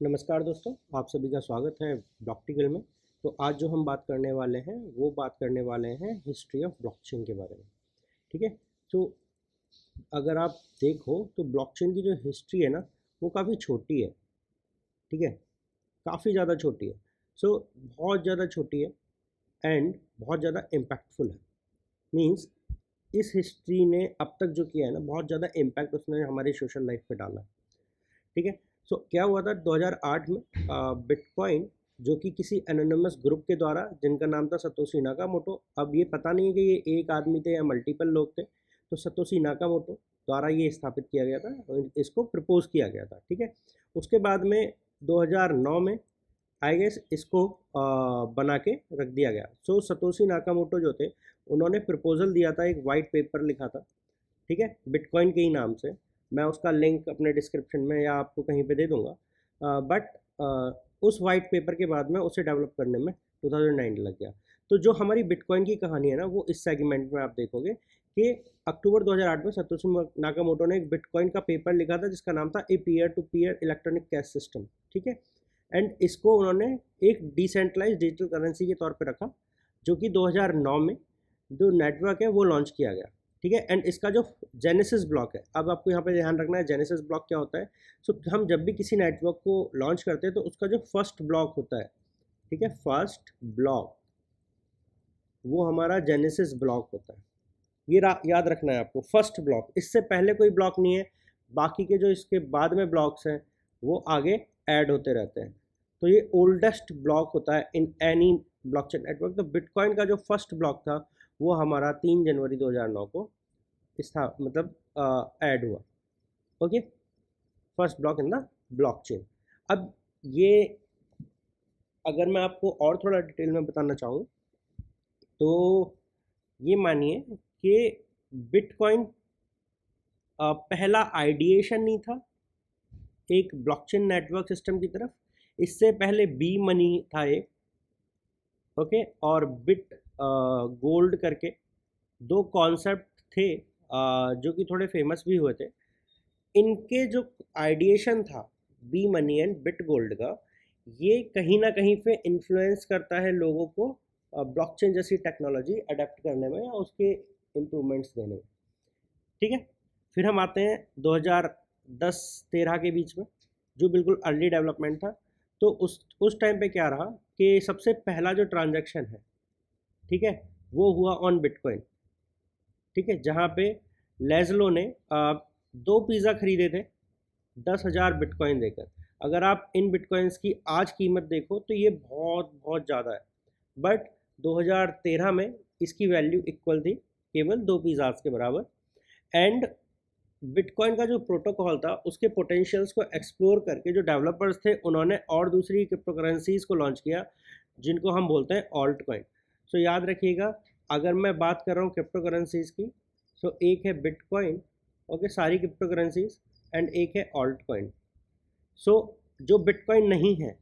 नमस्कार दोस्तों, आप सभी का स्वागत है ब्लॉक्टिकल में। तो आज जो हम बात करने वाले हैं वो बात करने वाले हैं हिस्ट्री ऑफ ब्लॉकचेन के बारे में। ठीक है। तो अगर आप देखो तो ब्लॉकचेन की जो हिस्ट्री है ना वो काफ़ी छोटी है। ठीक है, काफ़ी ज़्यादा छोटी है। बहुत ज़्यादा छोटी है एंड बहुत ज़्यादा इम्पैक्टफुल है। मीन्स इस हिस्ट्री ने अब तक जो किया है ना बहुत ज़्यादा इम्पैक्ट उसने हमारी सोशल लाइफ पे डाला है। ठीक है। क्या हुआ था 2008 में बिटकॉइन जो कि किसी एनोनिमस ग्रुप के द्वारा, जिनका नाम था सतोशी नाकामोटो। अब ये पता नहीं है कि ये एक आदमी थे या मल्टीपल लोग थे। तो सतोशी नाकामोटो द्वारा ये स्थापित किया गया था और इसको प्रपोज किया गया था। ठीक है। उसके बाद में 2009 में आई गेस इसको बना के रख दिया गया। सतोशी नाकामोटो जो थे उन्होंने प्रपोजल दिया था, एक वाइट पेपर लिखा था। ठीक है, बिटकॉइन के ही नाम से। मैं उसका लिंक अपने डिस्क्रिप्शन में या आपको कहीं पे दे दूंगा। बट उस वाइट पेपर के बाद में उसे डेवलप करने में 2009 लग गया। तो जो हमारी बिटकॉइन की कहानी है ना वो इस सेगमेंट में आप देखोगे कि अक्टूबर 2008 में सतोशी नाकामोटो ने एक बिटकॉइन का पेपर लिखा था जिसका नाम था a peer to peer electronic cash system. ठीक है। एंड इसको उन्होंने एक डिसेंट्रलाइज डिजिटल करेंसी के तौर पे रखा, जो कि 2009 में जो नेटवर्क है वो लॉन्च किया गया। ठीक है। एंड इसका जो जेनेसिस ब्लॉक है, अब आपको यहाँ पे ध्यान रखना है जेनेसिस ब्लॉक क्या होता है। हम जब भी किसी नेटवर्क को लॉन्च करते हैं तो उसका जो फर्स्ट ब्लॉक होता है, ठीक है, फर्स्ट ब्लॉक वो हमारा जेनेसिस ब्लॉक होता है। ये याद रखना है आपको, फर्स्ट ब्लॉक, इससे पहले कोई ब्लॉक नहीं है। बाकी के जो इसके बाद में ब्लॉक्स हैं वो आगे ऐड होते रहते हैं। तो ये ओल्डेस्ट ब्लॉक होता है इन एनी ब्लॉकचेन नेटवर्क। तो बिटकॉइन का जो फर्स्ट ब्लॉक था वो हमारा 3 जनवरी 2009 को मतलब ऐड हुआ। Okay, first block in the blockchain. अब ये अगर मैं आपको और थोड़ा डिटेल में बताना चाहूँ तो ये मानिए कि बिटकॉइन पहला आइडिएशन नहीं था एक ब्लॉकचेन नेटवर्क सिस्टम की तरफ। इससे पहले बी मनी था एक, ओके, और बिट गोल्ड करके दो कॉन्सेप्ट थे जो कि थोड़े फेमस भी हुए थे। इनके जो आइडिएशन था B money and bit gold का, ये कहीं ना कहीं पे इन्फ्लुएंस करता है लोगों को ब्लॉकचेन जैसी टेक्नोलॉजी अडेप्ट करने में या उसके इम्प्रूवमेंट्स देने में। ठीक है। फिर हम आते हैं 2010-13 के बीच में, जो बिल्कुल अर्ली डेवलपमेंट था। तो उस टाइम पे क्या रहा कि सबसे पहला जो ट्रांजैक्शन है, ठीक है, वो हुआ ऑन बिटकॉइन। ठीक है, जहाँ पे लेजलो ने 2 पिज़्ज़ा खरीदे थे 10,000 बिटकॉइन देकर। अगर आप इन बिटकॉइंस की आज कीमत देखो तो ये बहुत बहुत ज़्यादा है। बट 2013 में इसकी वैल्यू इक्वल थी केवल 2 पिज़्ज़ाज के बराबर। एंड बिटकॉइन का जो प्रोटोकॉल था उसके पोटेंशियल्स को एक्सप्लोर करके जो डेवलपर्स थे उन्होंने और दूसरी क्रिप्टो करेंसीज को लॉन्च किया जिनको हम बोलते हैं ऑल्ट कॉइन। याद रखिएगा, अगर मैं बात कर रहा हूँ क्रिप्टो करेंसीज की, एक है बिटकॉइन, ओके, सारी क्रिप्टो करेंसीज, एंड एक है ऑल्ट कॉइन। जो बिटकॉइन नहीं है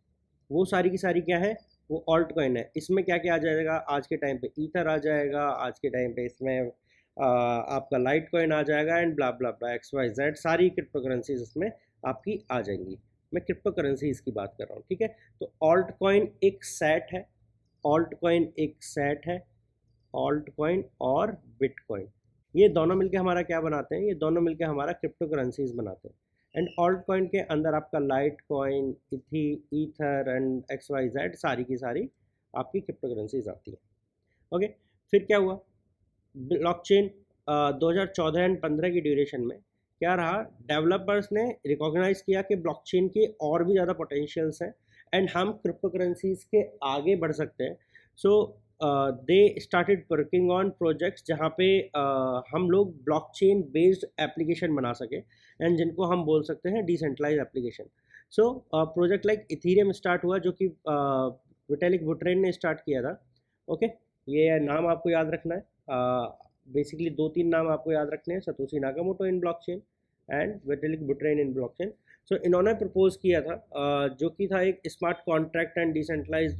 वो सारी की सारी क्या है, वो ऑल्ट कॉइन है। इसमें क्या क्या आ जाएगा आज के टाइम पे, ईथर आ जाएगा आज के टाइम पे, इसमें आपका लाइट कॉइन आ जाएगा and blah blah blah X Y Z, सारी क्रिप्टो करेंसीज इसमें आपकी आ जाएंगी। मैं क्रिप्टो करेंसीज की बात कर रहा हूँ। ठीक है। तो ऑल्ट कॉइन एक सेट है, ऑल्ट कॉइन एक सेट है, ऑल्ट कॉइन और बिटकॉइन, ये दोनों मिलके हमारा क्या बनाते हैं, ये दोनों मिलके हमारा क्रिप्टो करेंसीज बनाते हैं। एंड ऑल्ट कॉइन के अंदर आपका litecoin, ether and X Y Z, सारी की सारी आपकी क्रिप्टो करेंसीज आती है। ओके। फिर क्या हुआ, ब्लॉकचेन 2014 एंड 15 की ड्यूरेशन में क्या रहा, डेवलपर्स ने रिकॉग्नाइज किया कि ब्लॉकचेन के और भी ज़्यादा पोटेंशियल्स हैं एंड हम क्रिप्टो करेंसीज के आगे बढ़ सकते हैं। They started working on projects जहाँ पे हम लोग ब्लॉकचेन बेस्ड एप्लीकेशन बना सके एंड जिनको हम बोल सकते हैं decentralize application. Project like Ethereum start हुआ जो कि विटालिक बुटेरिन ने स्टार्ट किया था। ओके, ये नाम आपको याद रखना है। बेसिकली 2-3 नाम आपको याद रखने हैं, Satoshi Nakamoto in blockchain and Vitalik Buterin in blockchain. इन्होंने प्रपोज किया था जो कि था एक smart contract and decentralize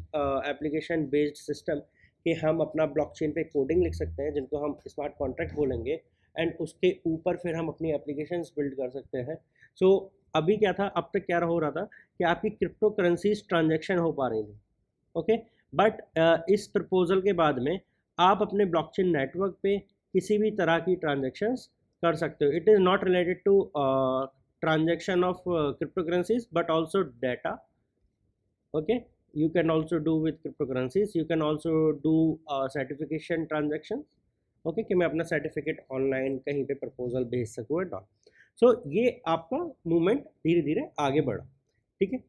application based system, कि हम अपना ब्लॉकचेन पे कोडिंग लिख सकते हैं जिनको हम स्मार्ट कॉन्ट्रैक्ट बोलेंगे एंड उसके ऊपर फिर हम अपनी एप्लीकेशंस बिल्ड कर सकते हैं। अभी क्या था, अब तक क्या हो रहा था कि आपकी क्रिप्टो करेंसीज ट्रांजेक्शन हो पा रही थी, ओके। बट इस प्रपोजल के बाद में आप अपने ब्लॉकचेन नेटवर्क पे किसी भी तरह की ट्रांजेक्शन्स कर सकते हो। It is not related to transaction of cryptocurrencies but also data, okay। You can also do with cryptocurrencies, you can also do certification transactions, okay, कि मैं अपना सर्टिफिकेट ऑनलाइन कहीं पे प्रपोजल भेज सकूँ एंड ऑल। सो ये आपका मूवमेंट धीरे धीरे आगे बढ़ा, ठीक है।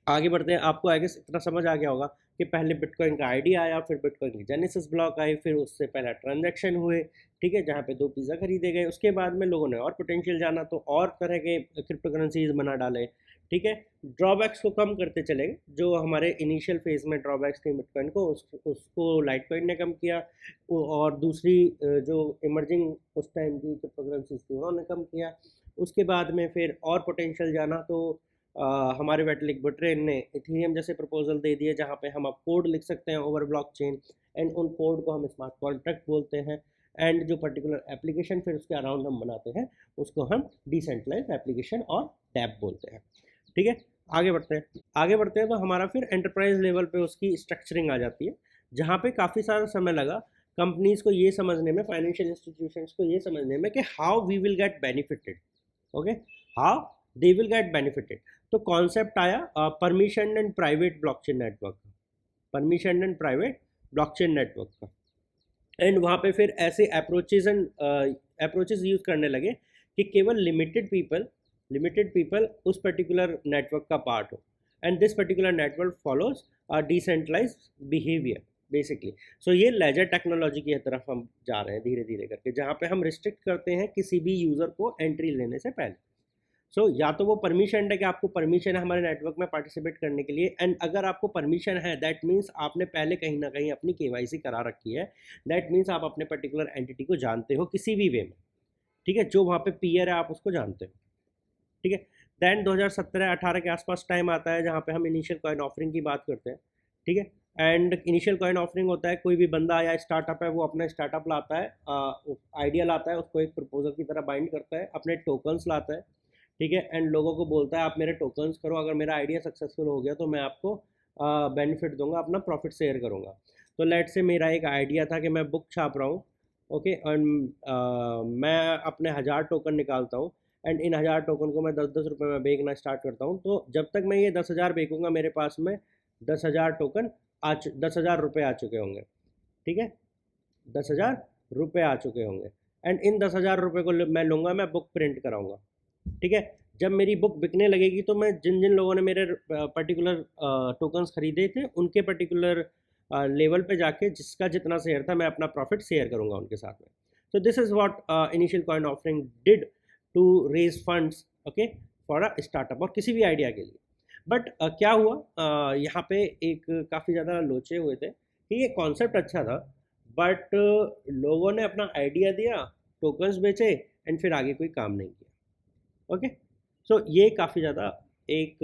आगे बढ़ते हैं, आपको आगे इतना समझ आ गया होगा कि पहले बिटकॉइन का आइडिया आया, फिर बिटकॉइन की जेनेसिस ब्लॉक आई, फिर उससे पहला ट्रांजैक्शन हुए, ठीक है, जहाँ पे 2 पिज़्ज़ा खरीदे गए। उसके बाद में लोगों ने और पोटेंशियल जाना तो और तरह के क्रिप्टो करेंसीज बना डाले, ठीक है। ड्रॉबैक्स को कम करते चले गए, जो हमारे इनिशियल फेज में ड्रॉबैक्स थे बिटकॉइन को, उसको लाइटकॉइन ने कम किया, और दूसरी जो इमर्जिंग उस टाइम की क्रिप्टो करेंसीज थी उन्होंने कम किया। उसके बाद में फिर और पोटेंशियल जाना तो हमारे वेटलिक बुटरेन ने इथेरियम जैसे प्रपोजल दे दिए, जहाँ पे हम अब कोड लिख सकते हैं ओवर ब्लॉकचेन, एंड उन कोड को हम स्मार्ट कॉन्ट्रैक्ट बोलते हैं, एंड जो पर्टिकुलर एप्लीकेशन फिर उसके अराउंड हम बनाते हैं उसको हम डिसेंट्रलाइज एप्लीकेशन और डैप बोलते हैं, ठीक है। आगे बढ़ते हैं तो हमारा फिर एंटरप्राइज लेवल पे उसकी स्ट्रक्चरिंग आ जाती है, जहाँ पे काफ़ी सारा समय लगा कंपनीज को ये समझने में, फाइनेंशियल इंस्टीट्यूशंस को ये समझने में कि how we will get benefited, okay, how they will get benefited. तो कॉन्सेप्ट आया permission and private blockchain network का, permission and private blockchain network का, एंड वहाँ पे फिर ऐसे अप्रोचेस यूज़ करने लगे कि केवल लिमिटेड पीपल उस पर्टिकुलर नेटवर्क का पार्ट हो, and this particular network follows decentralize behaviour basically. So ये लेजर टेक्नोलॉजी की तरफ हम जा रहे हैं धीरे धीरे करके, जहाँ पे हम रिस्ट्रिक्ट करते हैं किसी भी यूज़र को एंट्री लेने से पहले। सो या तो वो परमिशन है कि आपको परमिशन है हमारे नेटवर्क में पार्टिसिपेट करने के लिए, एंड अगर आपको परमिशन है दैट मीन्स आपने पहले कहीं ना कहीं अपनी KYC करा रखी है, दैट मीन्स आप अपने पर्टिकुलर एंटिटी को जानते हो किसी भी वे में, ठीक है, जो वहाँ पे पीयर है आप उसको जानते हो, ठीक है। दैन 2017-18 के आसपास टाइम आता है जहाँ पे हम इनिशियल कॉइन ऑफरिंग की बात करते हैं, ठीक है। एंड इनिशियल कॉइन ऑफरिंग होता है, कोई भी बंदा या स्टार्टअप है वो अपना स्टार्टअप लाता है, आइडिया लाता है, उसको एक प्रपोजल की तरह बाइंड करता है, अपने टोकन्स लाता है, ठीक है, एंड लोगों को बोलता है आप मेरे टोकन्स करो, अगर मेरा आइडिया सक्सेसफुल हो गया तो मैं आपको बेनिफिट दूंगा, अपना प्रॉफिट शेयर करूंगा। तो लेट से मेरा एक आइडिया था कि मैं बुक छाप रहा हूँ, ओके, एंड मैं अपने 1000 टोकन निकालता हूँ, एंड इन 1000 टोकन को मैं 10-10 रुपये में बेचना स्टार्ट करता हूँ। तो जब तक मैं ये 10,000 बेचूंगा मेरे पास में 10,000 टोकन 10,000 रुपये आ चुके होंगे, ठीक है, 10,000 रुपये आ चुके होंगे, एंड इन 10,000 रुपये को मैं लूँगा, मैं बुक प्रिंट कराऊंगा, ठीक है। जब मेरी बुक बिकने लगेगी तो मैं जिन जिन लोगों ने मेरे पर्टिकुलर टोकन्स खरीदे थे उनके पर्टिकुलर लेवल पे जाके जिसका जितना शेयर था मैं अपना प्रॉफिट शेयर करूंगा उनके साथ में। तो this is what initial coin offering did to raise funds, okay, for a startup और किसी भी आइडिया के लिए। बट क्या हुआ, यहाँ पे एक काफ़ी ज़्यादा लोचे हुए थे कि ये कॉन्सेप्ट अच्छा था, बट लोगों ने अपना आइडिया दिया, टोकन्स बेचे, एंड फिर आगे कोई काम नहीं किया, ओके। सो ये काफ़ी ज़्यादा एक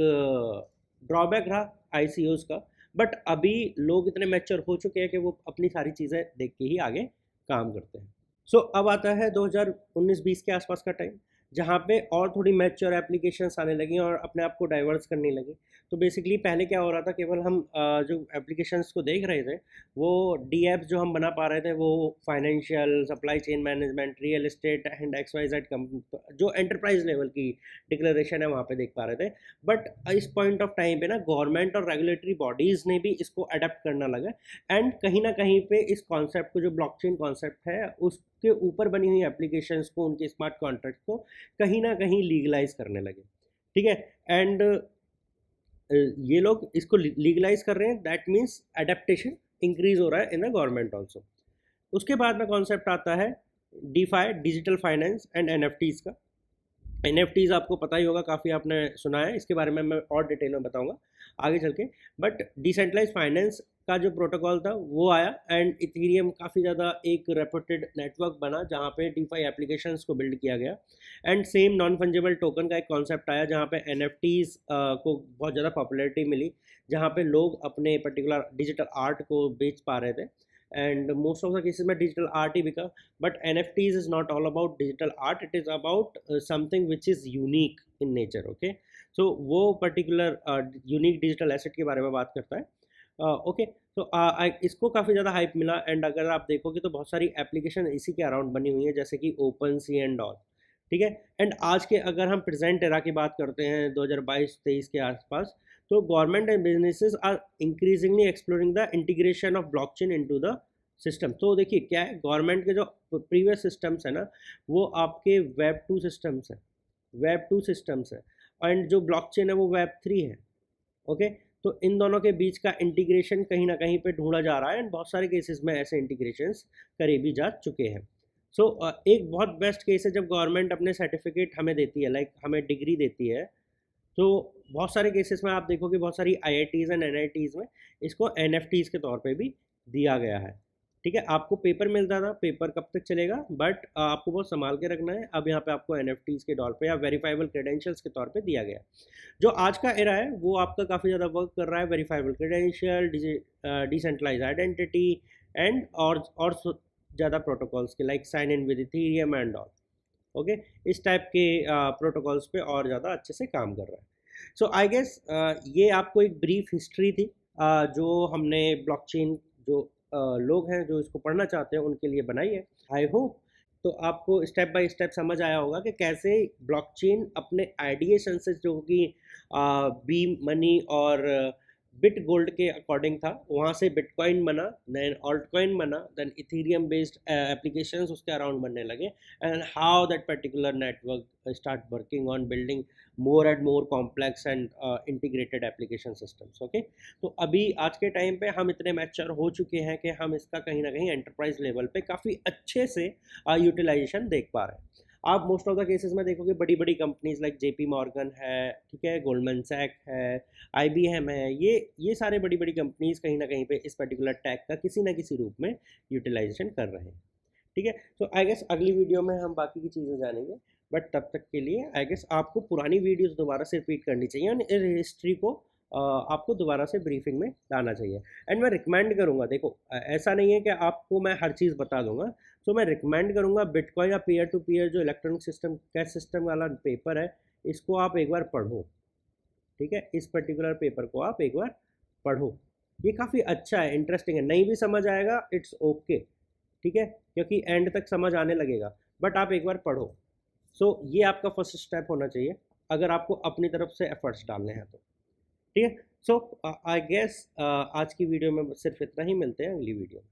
ड्रॉबैक रहा ICOs का, बट अभी लोग इतने मैच्योर हो चुके हैं कि वो अपनी सारी चीज़ें देख के ही आगे काम करते हैं। सो अब आता है 2019-20 के आसपास का टाइम, जहाँ पे और थोड़ी मैच्योर एप्लीकेशंस आने लगी और अपने आप को डाइवर्स करने लगी। तो बेसिकली पहले क्या हो रहा था, केवल हम जो एप्लीकेशंस को देख रहे थे वो डी एप्स जो हम बना पा रहे थे वो financial, supply chain management, real estate and XYZ जो एंटरप्राइज लेवल की डिक्लेरेशन है वहाँ पे देख पा रहे थे। बट इस पॉइंट ऑफ टाइम पे ना गवर्नमेंट और रेगुलेटरी बॉडीज़ ने भी इसको अडेप्ट करना लगा, एंड कहीं ना कहीं पे इस कॉन्सेप्ट को, जो ब्लॉकचेन कॉन्सेप्ट है उसके ऊपर बनी हुई एप्लीकेशंस को, उनके स्मार्ट कॉन्ट्रैक्ट को कहीं ना कहीं लीगलाइज करने लगे, ठीक है। एंड ये लोग इसको लीगलाइज कर रहे हैं, दैट मीन्स एडेप्टेशन इंक्रीज हो रहा है इन द गवर्नमेंट ऑल्सो। उसके बाद में कॉन्सेप्ट आता है DeFi, digital finance and NFTs का। NFTs आपको पता ही होगा, काफ़ी आपने सुना है, इसके बारे में मैं और डिटेल में बताऊंगा आगे चल के। बट डिसेंट्रलाइज फाइनेंस का जो प्रोटोकॉल था वो आया, एंड इथेरियम काफ़ी ज़्यादा एक रेपुटेड नेटवर्क बना जहाँ पे DeFi एप्लीकेशंस को बिल्ड किया गया, and same non fungible token का एक कॉन्सेप्ट आया जहाँ पे NFTs को बहुत ज़्यादा पॉपुलैरिटी मिली, जहाँ पे लोग अपने पर्टिकुलर डिजिटल आर्ट को बेच पा रहे थे, and most of the cases में digital art ही बिका. But NFTs is not all about digital art, it is about something which is unique in nature. Okay, so वो particular unique digital asset के बारे में बात करता है. ओके, तो इसको काफ़ी ज़्यादा हाइप मिला, एंड अगर आप देखोगे तो बहुत सारी एप्लीकेशन इसी के अराउंड बनी हुई है, जैसे कि ओपन सी एंड ऑल. ठीक है, एंड आज के अगर हम प्रेजेंट एरा की बात करते हैं 2022-23 के आसपास, तो government and businesses are increasingly exploring the integration of blockchain into the system. तो देखिए क्या है, गवर्नमेंट के जो प्रीवियस सिस्टम्स है ना, वो आपके वेब 2 सिस्टम्स है, वेब 2 सिस्टम्स है, एंड जो ब्लॉकचेन है वो वेब 3 है. ओके, तो इन दोनों के बीच का इंटीग्रेशन कहीं ना कहीं पे ढूंढा जा रहा है, एंड बहुत सारे केसेस में ऐसे इंटीग्रेशंस करे भी जा चुके हैं. सो एक बहुत बेस्ट केस है जब गवर्नमेंट अपने सर्टिफिकेट हमें देती है, लाइक हमें डिग्री देती है, तो बहुत सारे केसेस में आप देखोगे बहुत सारी IITs एंड NITs में इसको NFTs के तौर पे भी दिया गया है. ठीक है, आपको पेपर मिलता था, पेपर कब तक चलेगा, बट आपको बहुत संभाल के रखना है. अब यहाँ पे आपको NFTs के तौर पे या वेरीफाइबल क्रेडेंशियल्स के तौर पे दिया गया. जो आज का एरा है वो आपका काफ़ी ज़्यादा वर्क कर रहा है, verifiable credential, decentralize identity and और ज़्यादा प्रोटोकॉल्स के, like sign in with Ethereum and all. Okay, इस टाइप के प्रोटोकॉल्स पे और ज़्यादा अच्छे से काम कर रहा है. सो आई गेस ये आपको एक ब्रीफ हिस्ट्री थी जो हमने ब्लॉकचेन जो लोग हैं जो इसको पढ़ना चाहते हैं उनके लिए बनाई है. आई होप तो आपको स्टेप बाय स्टेप समझ आया होगा कि कैसे ब्लॉकचेन अपने आइडिएशन से, जो कि बीम मनी और बिट गोल्ड के अकॉर्डिंग था, वहाँ से बिटकॉइन बना, देन ऑल्टकॉइन बना, देन इथेरियम बेस्ड एप्लीकेशंस उसके अराउंड बनने लगे, and how that particular network start working on building more and more complex and integrated application systems. Okay, तो अभी आज के टाइम पे हम इतने मैच्योर हो चुके हैं कि हम इसका कहीं ना कहीं एंटरप्राइज लेवल पे काफ़ी अच्छे से यूटिलाइजेशन देख पा रहे हैं. आप मोस्ट ऑफ द केसेस में देखोगे बड़ी बड़ी कंपनीज लाइक JP मॉर्गन है, ठीक है, गोल्डमैन सैक है, IBM है, ये सारे बड़ी बड़ी कंपनीज कहीं ना कहीं पे इस पर्टिकुलर टैग का किसी ना किसी रूप में यूटिलाइजेशन कर रहे हैं. ठीक है, तो आई गेस अगली वीडियो में हम बाकी की चीज़ें जानेंगे, बट तब तक के लिए आई गेस आपको पुरानी वीडियोस दोबारा से रिपीट करनी चाहिए, और हिस्ट्री को आपको दोबारा से ब्रीफिंग में लाना चाहिए. एंड मैं रिकमेंड करूँगा, देखो ऐसा नहीं है कि आपको मैं हर चीज़ बता दूंगा, तो मैं रिकमेंड करूँगा बिटकॉइन या पीयर टू पीयर जो इलेक्ट्रॉनिक सिस्टम कैश सिस्टम वाला पेपर है, इसको आप एक बार पढ़ो. ठीक है, इस पर्टिकुलर पेपर को आप एक बार पढ़ो, ये काफ़ी अच्छा है, इंटरेस्टिंग है. नहीं भी समझ आएगा इट्स ओके, ठीक है, क्योंकि एंड तक समझ आने लगेगा, बट आप एक बार पढ़ो. सो ये आपका फर्स्ट स्टेप होना चाहिए अगर आपको अपनी तरफ से एफर्ट्स डालने हैं तो. ठीक है, सो आई गेस आज की वीडियो में सिर्फ इतना ही, मिलते हैं अगली वीडियो में.